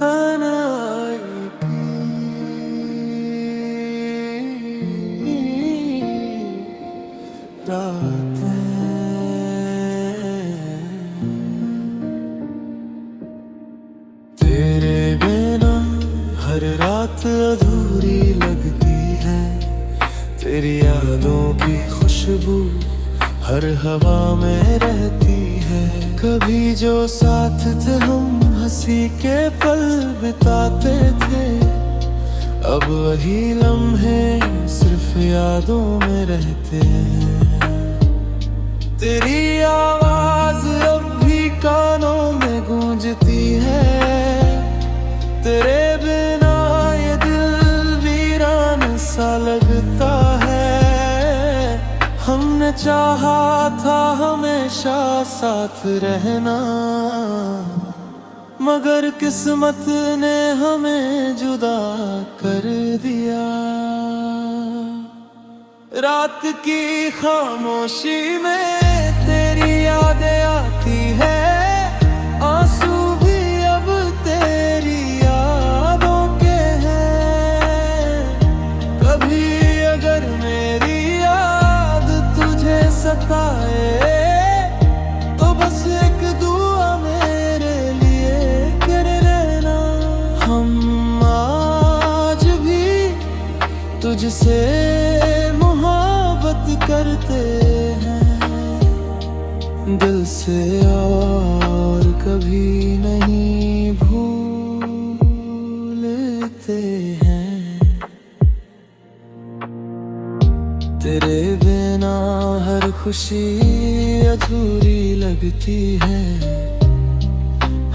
तेरे बिना हर रात अधूरी लगती है। तेरी यादों की खुशबू हर हवा में रहती है। कभी जो साथ थे हम हंसी के पल बिताते थे, अब वही लम्हे सिर्फ यादों में रहते हैं। तेरी आवाज अब भी कानों में गूंजती है। तेरे बिना ये दिल वीरान सा लगता है। हमने चाहा था हमेशा साथ रहना, मगर किस्मत ने हमें जुदा कर दिया। रात की खामोशी में तेरी यादें आती है। आंसू भी अब तेरी यादों के हैं। कभी अगर मेरी याद तुझे सताए, तो बस एक दुआ मेरे लिए कर रहना। हम आज भी तुझसे करते हैं दिल से, और कभी नहीं भूलते हैं। तेरे बिना हर खुशी अधूरी लगती है।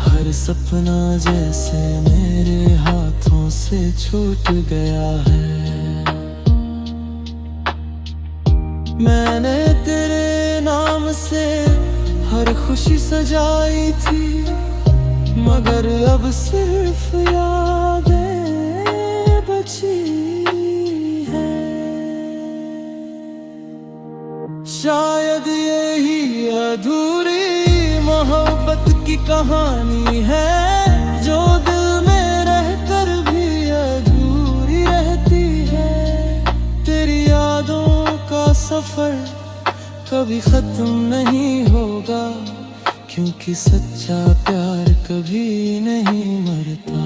हर सपना जैसे मेरे हाथों से छूट गया है। मैंने तेरे नाम से हर खुशी सजाई थी, मगर अब सिर्फ यादें बची हैं। शायद यही अधूरी मोहब्बत की कहानी है, जो दिल में रहकर भी अधूरी रहती है। तेरी यादों का सफर कभी खत्म नहीं होगा, क्योंकि सच्चा प्यार कभी नहीं मरता।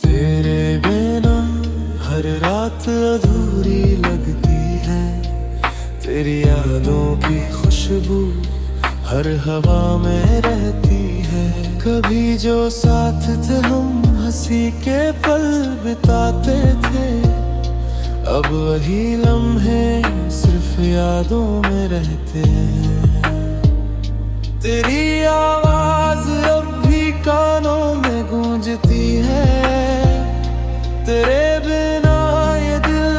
तेरे बिना हर रात अधूरी लगती है। तेरी यादों की खुशबू हर हवा में रहती है। कभी जो साथ थे हम हंसी के पल बिताते थे, अब वही लम्हे सिर्फ यादों में रहते हैं। तेरी आवाज अब भी कानों में गूंजती है। तेरे बिना ये दिल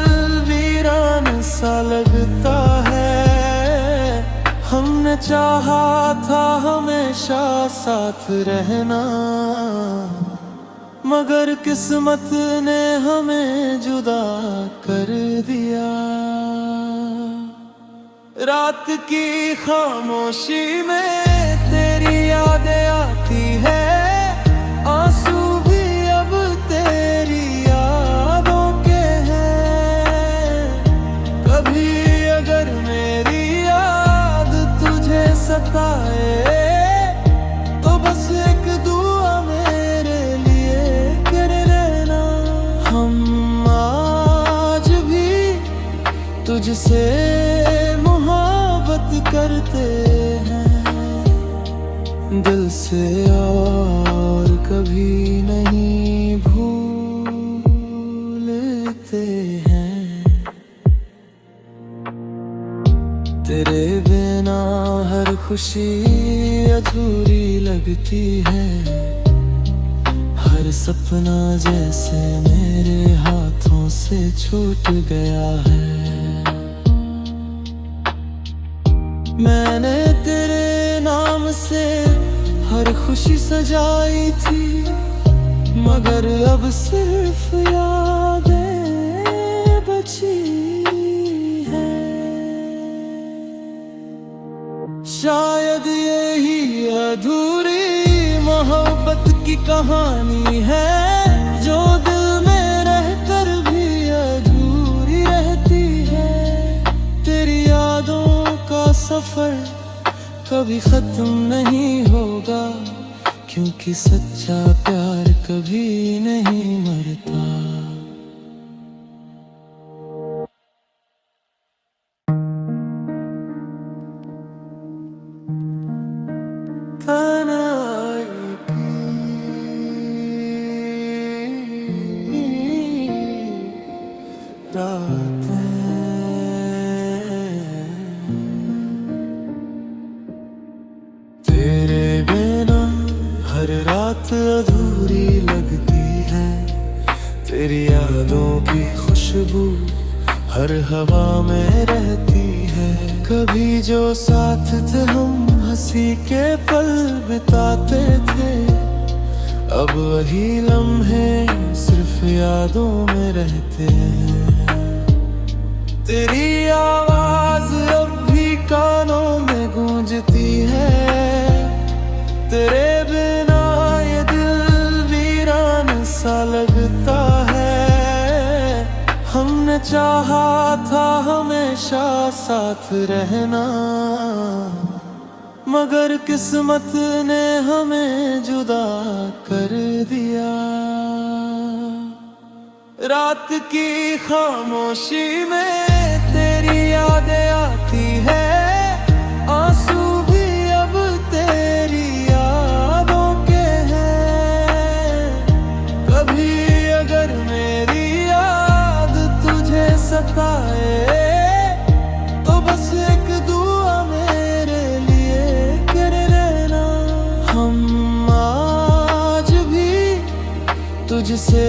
वीरान सा लगता है। हमने चाहा था हमेशा साथ रहना, मगर किस्मत ने हमें जुदा कर दिया। रात की खामोशी में तेरी यादें आती है। आंसू भी अब तेरी यादों के हैं। कभी अगर मेरी याद तुझे सताए, तो बस एक दुआ मेरे लिए कर रहना। हम आज भी तुझसे करते हैं दिल से, और कभी नहीं भूलते हैं। तेरे बिना हर खुशी अधूरी लगती है। हर सपना जैसे मेरे हाथों से छूट गया है। मैंने तेरे नाम से हर खुशी सजाई थी, मगर अब सिर्फ यादें बची हैं। शायद यही अधूरी मोहब्बत की कहानी है, जो दिल में रहकर भी अधूरी रहती है। तेरी यादों का सफर कभी खत्म नहीं होगा, क्योंकि सच्चा प्यार कभी नहीं मरता। तेरे बिना हर रात अधूरी लगती है, तेरी यादों की खुशबू हर हवा में रहती है। कभी जो साथ थे हम हंसी के पल बिताते थे, अब वही लम्हे सिर्फ यादों में रहते हैं। तेरी आवाज अब भी कानों में गूंजती है, तेरे बिना ये दिल वीरान सा लगता है। हमने चाहा था हमेशा साथ रहना, मगर किस्मत ने हमें जुदा कर दिया। रात की खामोशी में तेरी यादें आती है, आंसू भी अब तेरी यादों के हैं। कभी अगर मेरी याद तुझे सताए, तो बस एक दुआ मेरे लिए कर रहना। हम आज भी तुझसे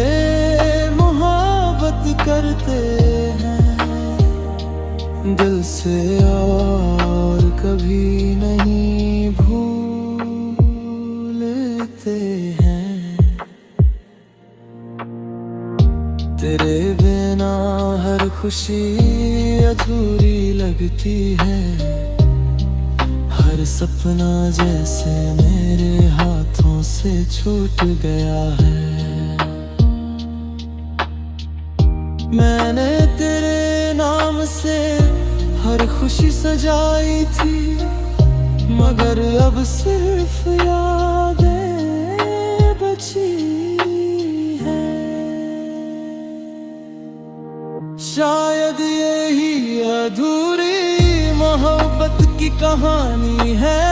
मोहब्बत करते हैं दिल से, और कभी नहीं भूलते हैं। तेरे बिना हर खुशी अधूरी लगती है, हर सपना जैसे मेरे हाथों से छूट गया है। मैंने तेरे नाम से हर खुशी सजाई थी, मगर अब सिर्फ यादें बची हैं। शायद यही अधूरी मोहब्बत की कहानी है,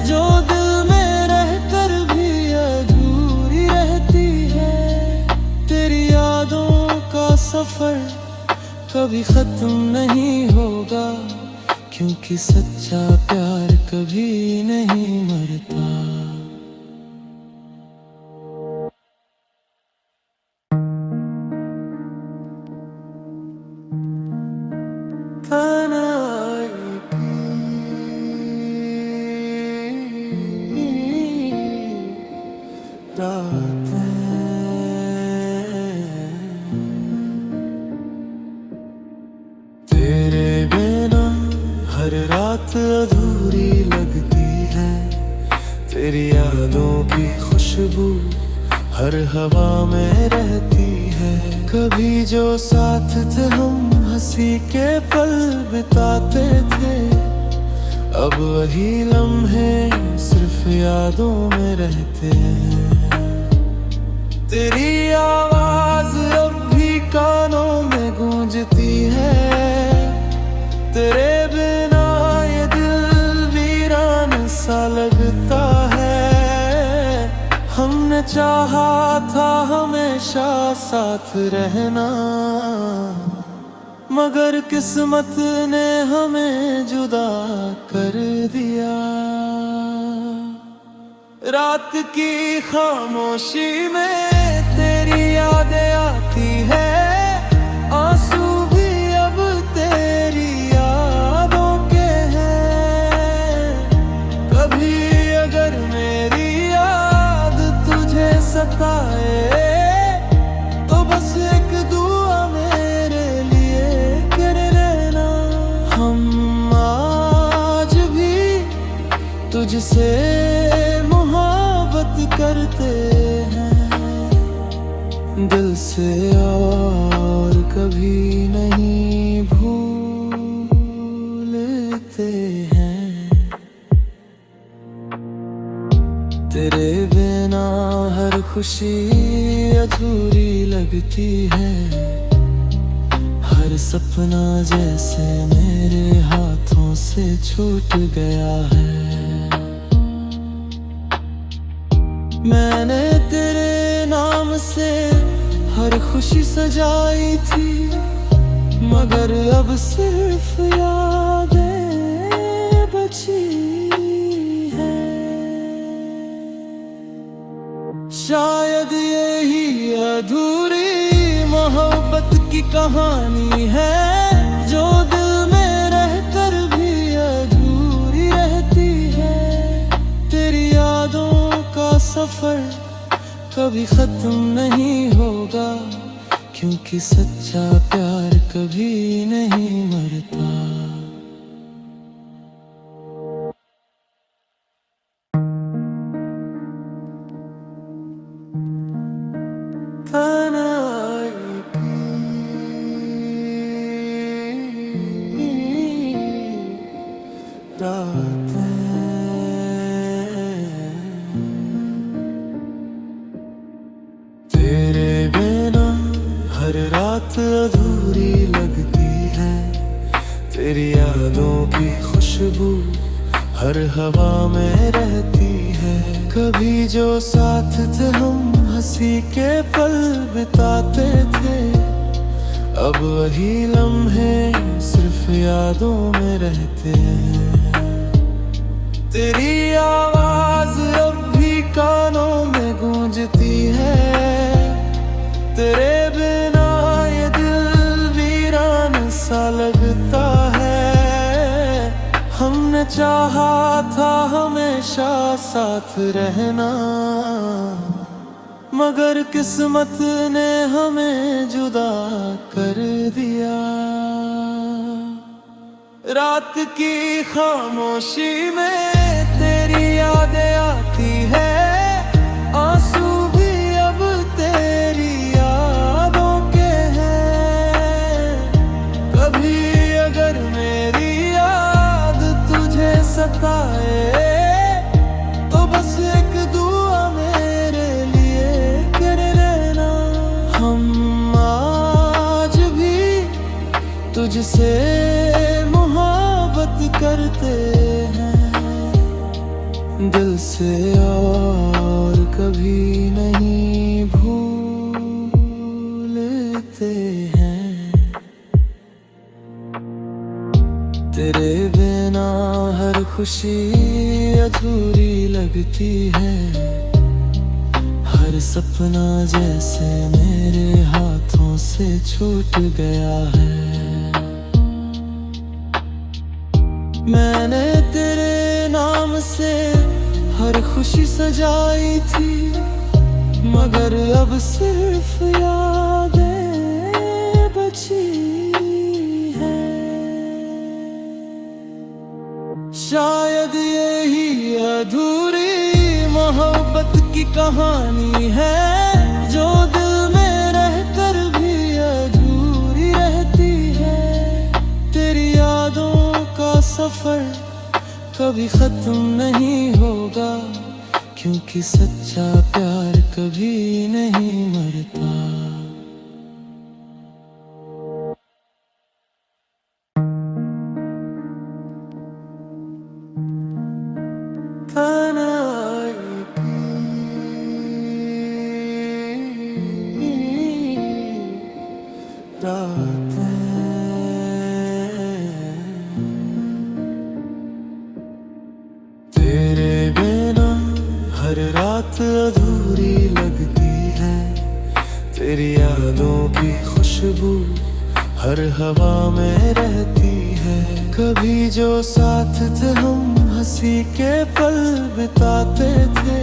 जो दिल में रहकर भी अधूरी रहती है। तेरी यादों का सफर कभी खत्म नहीं होगा, क्योंकि सच्चा प्यार कभी नहीं मरता। तेरे बिना हर रात अधूरी लगती है, तेरी यादों की खुशबू हर हवा में रहती है। कभी जो साथ थे हम हंसी के पल बिताते थे, अब वही लम्हे सिर्फ यादों में रहते हैं। तेरी आवाज अब भी कानों में गूंजती है, तेरे बिना ये दिल वीरान सा लगता है। हमने चाहा था हमेशा साथ रहना, मगर किस्मत ने हमें जुदा कर दिया। रात की खामोशी में तेरी यादें आती है, आंसू भी अब तेरी यादों के हैं। तुझसे मोहब्बत करते हैं दिल से और कभी नहीं भूलते हैं। तेरे बिना हर खुशी अधूरी लगती है, हर सपना जैसे मेरे हाथों से छूट गया है। मैंने तेरे नाम से हर खुशी सजाई थी, मगर अब सिर्फ यादें बची हैं। शायद यही अधूरी मोहब्बत की कहानी है, जो दिल में रहकर भी अधूरी रहती है। तेरी यादों का सफर कभी खत्म नहीं होगा, क्योंकि सच्चा प्यार कभी नहीं मरता। तेरे बिना हर रात अधूरी लगती है, तेरी यादों की खुशबू हर हवा में रहती है। कभी जो साथ थे हम हंसी के पल बिताते थे, अब वही लम्हे सिर्फ यादों में रहते हैं। तेरी आवाज अब भी कानों में गूंजती है, तेरे बिना ये दिल वीरान सा लगता है। हमने चाहा था हमेशा साथ रहना, मगर किस्मत ने हमें जुदा कर दिया। रात की खामोशी में तेरी यादें आती है, आंसू भी अब तेरी यादों के हैं। कभी अगर मेरी याद तुझे सताए, तो बस एक दुआ मेरे लिए कर लेना। हम आज भी तुझसे मोहब्बत करते हैं दिल से और कभी नहीं भूलते हैं। तेरे बिना हर खुशी अधूरी लगती है, हर सपना जैसे मेरे हाथों से छूट गया है। मैंने तेरे नाम से हर खुशी सजाई थी, मगर अब सिर्फ यादें बची हैं। शायद यही अधूरी मोहब्बत की कहानी है, जो दिल में रहकर भी अधूरी रहती है। तेरी यादों का सफर कभी खत्म नहीं होगा, क्योंकि सच्चा प्यार कभी नहीं मरता। तेरे बिना हर रात अधूरी लगती है, तेरी यादों की खुशबू हर हवा में रहती है। कभी जो साथ थे हम हंसी के पल बिताते थे,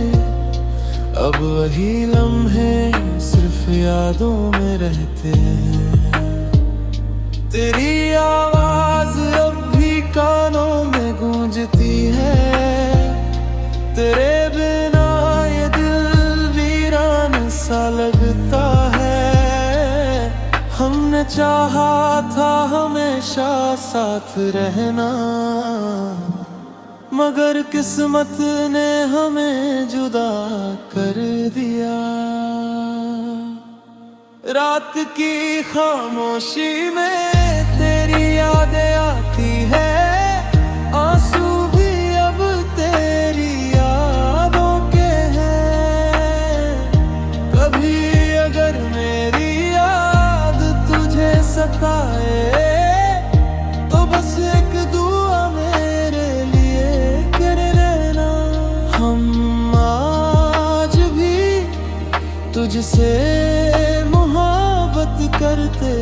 अब वही लम्हे सिर्फ यादों में रहते हैं। तेरी आवाज अब भी कानों में गूंजती है, तेरे बिना ये दिल वीरान सा लगता है। हमने चाहा था हमेशा साथ रहना, मगर किस्मत ने हमें जुदा कर दिया। रात की खामोशी में तेरी यादें आती है, आंसू भी अब तेरी यादों के हैं। कभी अगर मेरी याद तुझे सताए तो बस एक दुआ मेरे लिए कर रहना। हम आज भी तुझसे मोहब्बत करते